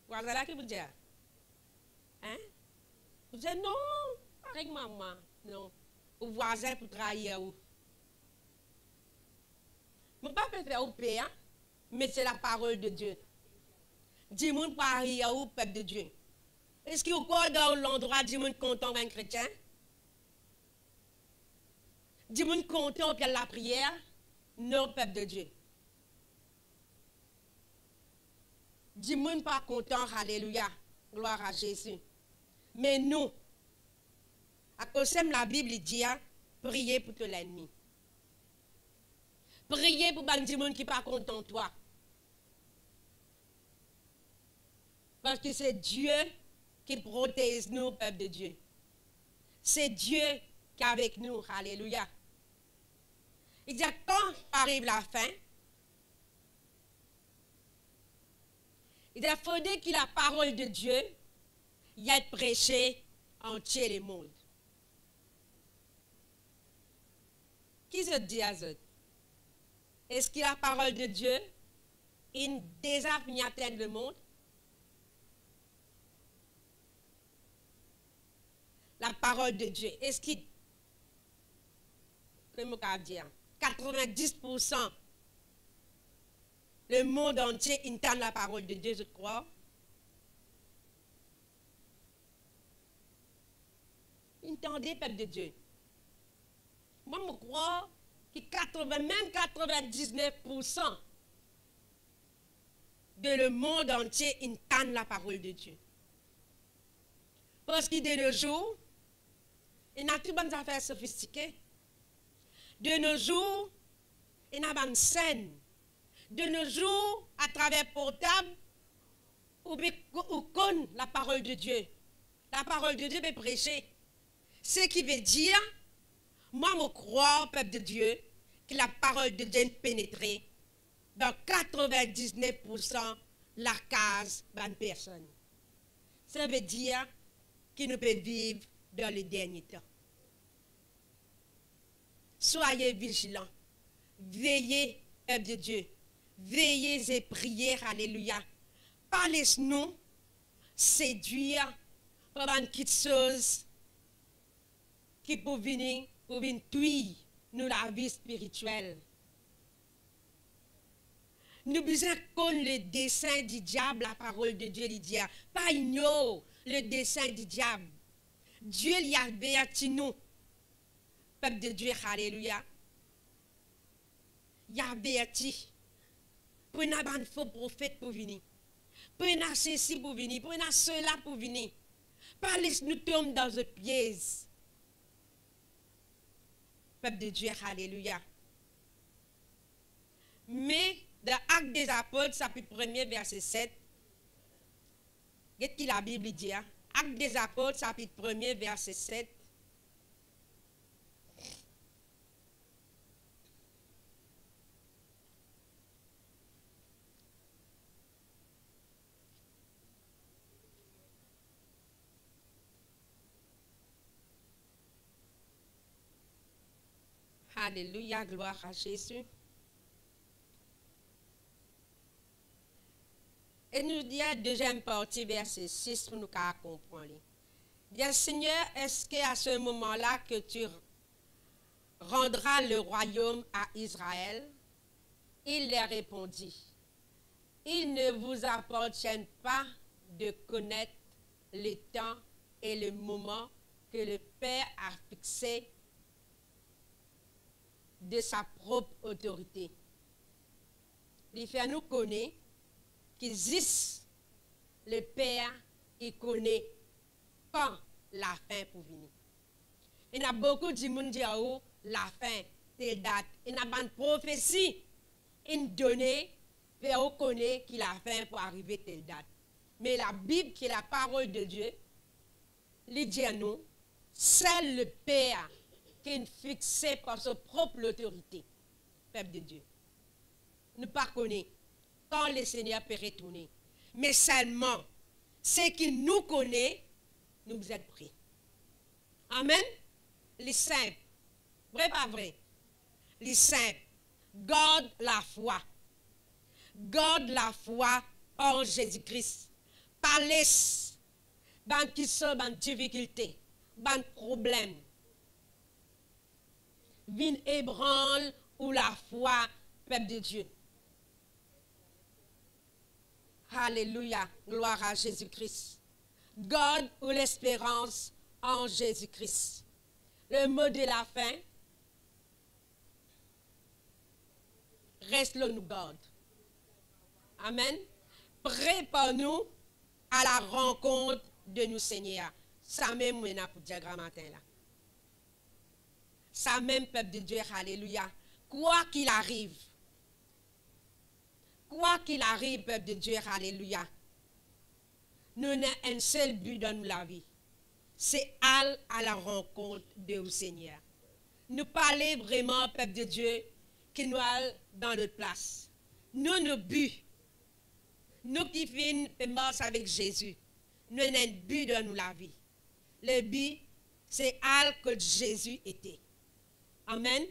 Speaker 1: Voisin là qui vous dit? Hein? Vous dites non, avec maman, non. Aux voisins pour trahir où? Je ne peux pas faire au pays, mais c'est la parole de Dieu. Dis-moi pas trahir au peuple de Dieu. Est-ce qu'il y a dans l'endroit, dis-moi content d'un chrétien? Dis-moi content au pied de la prière? Non, peuple de Dieu. Dis-moi pas content, alléluia, gloire à Jésus. Mais nous, à cause de la Bible dit, priez pour tout l'ennemi. Priez pour les gens qui ne sont pas contents de toi. Parce que c'est Dieu qui protège nous, peuple de Dieu. C'est Dieu qui est avec nous. Alléluia. Il dit, quand arrive la fin, il dit, il faudrait que la parole de Dieu y ait prêchée entier le monde. Qui se dit à eux? Est-ce que la parole de Dieu est déjà venue atteindre le monde? La parole de Dieu, est-ce qu'il, comment on dire, 90%, le monde entier entend la parole de Dieu, je crois. Entendez, peuple de Dieu. Moi, je crois que 99% de le monde entier entend la parole de Dieu. Parce que de nos jours, il y a toutes bonnes affaires sophistiquées. De nos jours, il y a bonnes scènes. De nos jours, à travers portable, ou connaît la parole de Dieu. La parole de Dieu est prêchée. Ce qui veut dire, moi, je crois, peuple de Dieu, que la parole de Dieu est pénétrée dans 99% la case de personnes. Ça veut dire que nous pouvons vivre dans les derniers temps. Soyez vigilants. Veillez, peuple de Dieu. Veillez et priez, alléluia. Pas laissez-nous séduire par une petite chose qui peut venir tuer nous la vie spirituelle. Nous besoin connaître le dessein du diable, la parole de Dieu, il dit, pas ignorer le dessein du diable. Dieu y a averti nous, peuple de Dieu, alléluia. Il a averti. Pour une faux prophète pour venir. Pour une ceci pour venir. Pour une cela pour venir. Pas laisse-nous tomber dans un piège. Peuple de Dieu, alléluia. Mais dans Actes des Apôtres, chapitre 1er, verset 7, qu'est-ce que la Bible dit? Actes des Apôtres, chapitre 1er, verset 7. Alléluia, gloire à Jésus. Et nous dit la deuxième partie, verset 6, pour nous comprendre. Bien, Seigneur, est-ce qu'à ce moment-là que tu rendras le royaume à Israël? Il leur répondit, il ne vous appartient pas de connaître le temps et le moment que le Père a fixé de sa propre autorité. Il fait nous connaître qu'existe le Père qui connaît quand la fin pour venir. Il y a beaucoup de monde qui disent la fin, telle date. Il y a une prophétie, une donnée, pour connaître que la fin pour arriver telle date. Mais la Bible, qui est la parole de Dieu, lui dit à nous, c'est le Père qui est fixé par sa propre autorité, peuple de Dieu. Nous ne connaissons pas quand le Seigneur peut retourner. Mais seulement, ce qu'il nous connaît, nous êtes prêts. Amen. Les simples, vrai pas vrai? Les simples, garde la foi. Garde la foi en Jésus-Christ. Pas laisse, dans qui sont dans difficulté, dans problème. Vine ébranle ou la foi, peuple de Dieu. Alléluia, gloire à Jésus-Christ. Garde ou l'espérance en Jésus-Christ. Le mot de la fin, reste le nous garde. Amen. Prépare-nous à la rencontre de nous, Seigneur. Ça même, on a pour dire grand matin là. Ça même, peuple de Dieu, alléluia. Quoi qu'il arrive, peuple de Dieu, alléluia, nous avons un seul but dans la vie. C'est aller à la rencontre de nous, Seigneur. Nous parler vraiment, peuple de Dieu, qui nous allons dans notre place. Nous, nos buts, nous qui finissons avec Jésus, nous avons un but dans la vie. Le but, c'est aller que Jésus était. Amen.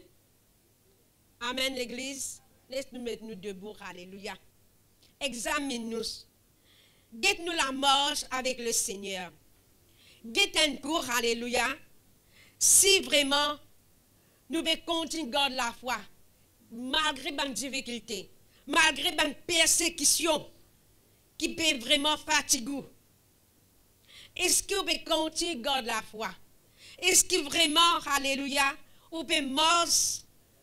Speaker 1: Amen, l'Église. Laisse-nous mettre nous debout. Alléluia. Examine-nous. Guette-nous la marche avec le Seigneur. Guette un cours. Alléluia. Si vraiment nous voulons continuer à garder la foi, malgré les difficultés, malgré les persécutions qui peuvent vraiment fatiguer, est-ce que vous pouvez continuer à garder la foi? Est-ce que vraiment, alléluia, on peut mort,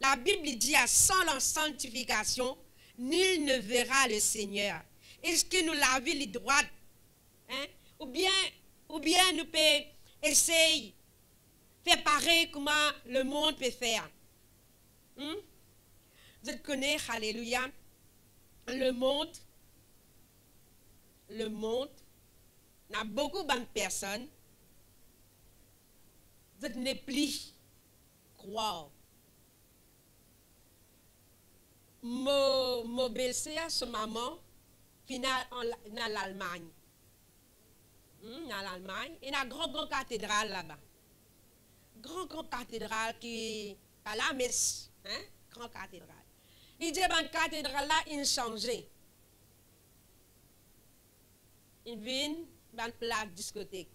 Speaker 1: la Bible dit, sans la sanctification, nul ne verra le Seigneur. Est-ce que nous l'avons les droits? Hein? Ou bien nous pouvons essayer de faire pareil comment le monde peut faire. Vous connaissez, alléluia, le monde, n'a beaucoup de personnes, vous ne plus croire. Mon belle-sœur, ce maman, final en Allemagne. En Allemagne, il y a une grande cathédrale là-bas. Grande cathédrale qui est à la messe. Hein? Grande cathédrale. Il dit que la cathédrale là, il a changé. Il vient dans une plaque discothèque.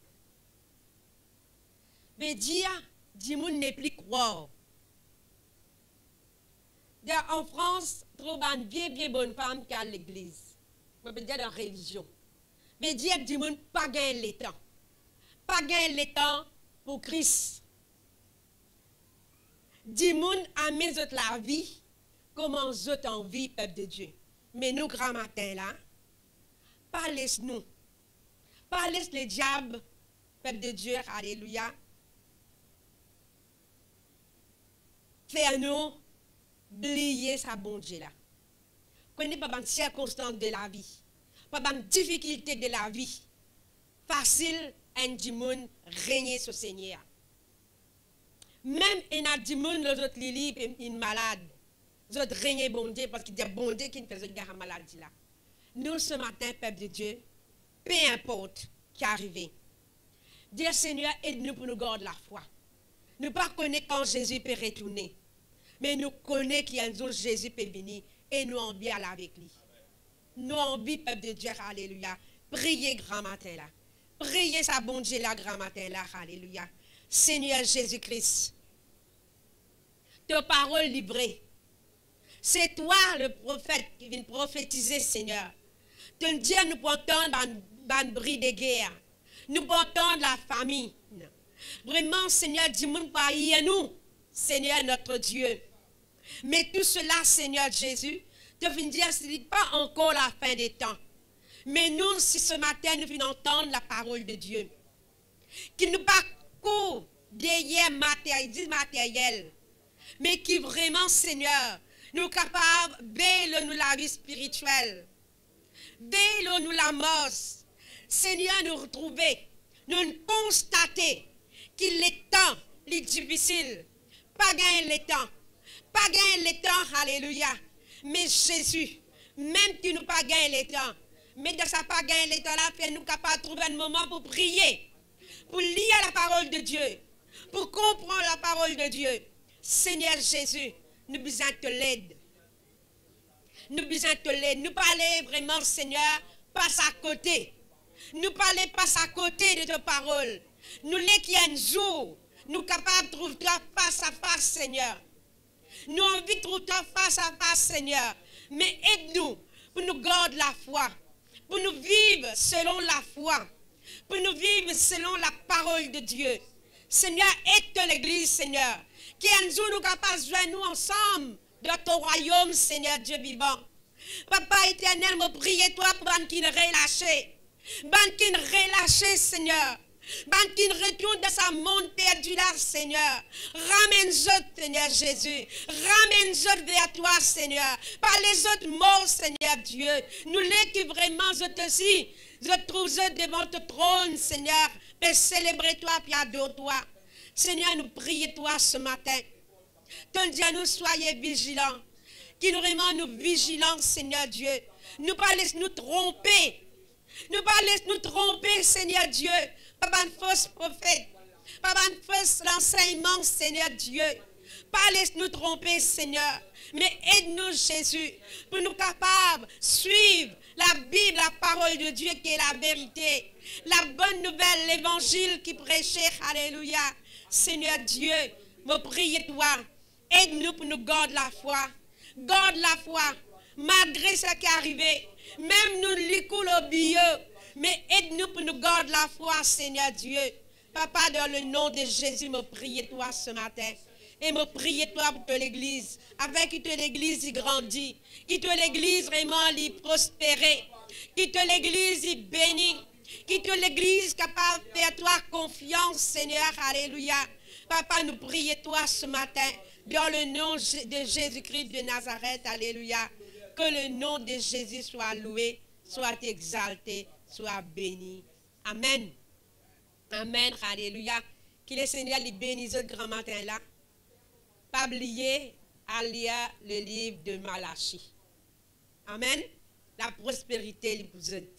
Speaker 1: Mais dire, monde n'est plus croire. En France, trop de bien bonne femme qui a l'église. On peut dire dans la religion. Mais dire que du monde pas gagner le temps. Pas gagner le temps pour Christ. Du monde a mis la vie comment autres en vie, peuple de Dieu. Mais nous, grand matin là, pas laisse-nous. Pas laisse le diable, peuple de Dieu, alléluia. Faire nous oublier sa bon Dieu là. Connaissez pas les circonstances de la vie, pas les difficultés de la vie. Facile, un du monde régner sur le Seigneur. Même un du monde, les autres lili, une malade. Les autres régner bon Dieu parce qu'il y a bon Dieu qui ne faisait pas la maladie là. Nous, ce matin, peuple de Dieu, peu importe qui est arrivé. Dire Seigneur, aide-nous pour nous garder la foi. Nous ne connaissons pas quand Jésus peut retourner. Mais nous connaissons qu'il y a un jour Jésus peut venir et nous en bien avec lui. Nous en vie, peuple de Dieu, alléluia. Priez grand matin là. Priez sa bon Dieu là, grand matin là, alléluia. Seigneur Jésus-Christ, tes paroles livrées. C'est toi le prophète qui vient prophétiser, Seigneur. Te dire, nous portons dans le bris de guerre. Nous portons la famille. Vraiment, Seigneur, dis-moi pas à nous, Seigneur notre Dieu. Mais tout cela, Seigneur Jésus, te viens dire, ce n'est pas encore la fin des temps. Mais nous, si ce matin, nous venons entendre la parole de Dieu, qui nous pas court derrière matériel, mais qui vraiment, Seigneur, nous capables de nous la vie spirituelle, de nous la mort. Seigneur, nous retrouver, nous constater qu'il est temps, il est difficile, pas gagner le temps, pas gagner le temps, alléluia. Mais Jésus, même si nous pas gagner le temps, mais de ça pas gagner le temps là, fait nous capables de trouver un moment pour prier, pour lire la parole de Dieu, pour comprendre la parole de Dieu. Seigneur Jésus, nous besoin de l'aide. Nous besoin de l'aide. Nous parler vraiment, Seigneur, passe à côté. Nous parler passe à côté de tes paroles. Nous les qui un jour, nous capables de trouver toi face à face, Seigneur. Nous envie de trouver toi face à face, Seigneur. Mais aide-nous pour nous garder la foi, pour nous vivre selon la foi, pour nous vivre selon la parole de Dieu. Seigneur, aide l'église, Seigneur. Qui un jour nous capables de joindre nous ensemble dans ton royaume, Seigneur Dieu vivant. Papa éternel, me priez toi pour qui ne relâcher. Ban qui ne relâcher, Seigneur. Ban qui ne retourne dans sa monde perdu là, Seigneur. Ramène-les, Seigneur Jésus. Ramène-les vers toi, Seigneur. Par les autres morts, Seigneur Dieu. Nous les qui vraiment, je aussi, je trouve devant ton trône, Seigneur. Et célébrer toi, puis adore toi. Seigneur, nous prions toi ce matin. Tandis à nous soyez vigilants. Qui nous vraiment nous vigilants, Seigneur Dieu. Nous pas laisse nous tromper. Nous pas laisse nous tromper, Seigneur Dieu. Pas un fausse prophète. Pas un fausse enseignement, Seigneur Dieu. Pas laisse nous tromper, Seigneur. Mais aide-nous, Jésus, pour nous capables de suivre la Bible, la parole de Dieu qui est la vérité. La bonne nouvelle, l'évangile qui prêchait, alléluia. Seigneur Dieu, me priez toi. Aide-nous pour nous garder la foi. Garde la foi. Malgré ce qui est arrivé. Même nous l'écoulons au milieu. Mais aide-nous pour nous garder la foi, Seigneur Dieu. Papa, dans le nom de Jésus, me prie toi ce matin. Et me prie toi pour que l'église, avec que l'église y grandit, que l'église vraiment y prospérer, que l'église y bénit, que l'église capable de faire toi confiance, Seigneur, alléluia. Papa, nous prions toi ce matin, dans le nom de Jésus-Christ de Nazareth, alléluia. Que le nom de Jésus soit loué, soit exalté, soit béni. Amen. Amen, alléluia. Que le Seigneur les bénisse ce grand matin là. Pas oublier à lire le livre de Malachie. Amen. La prospérité les vous aide.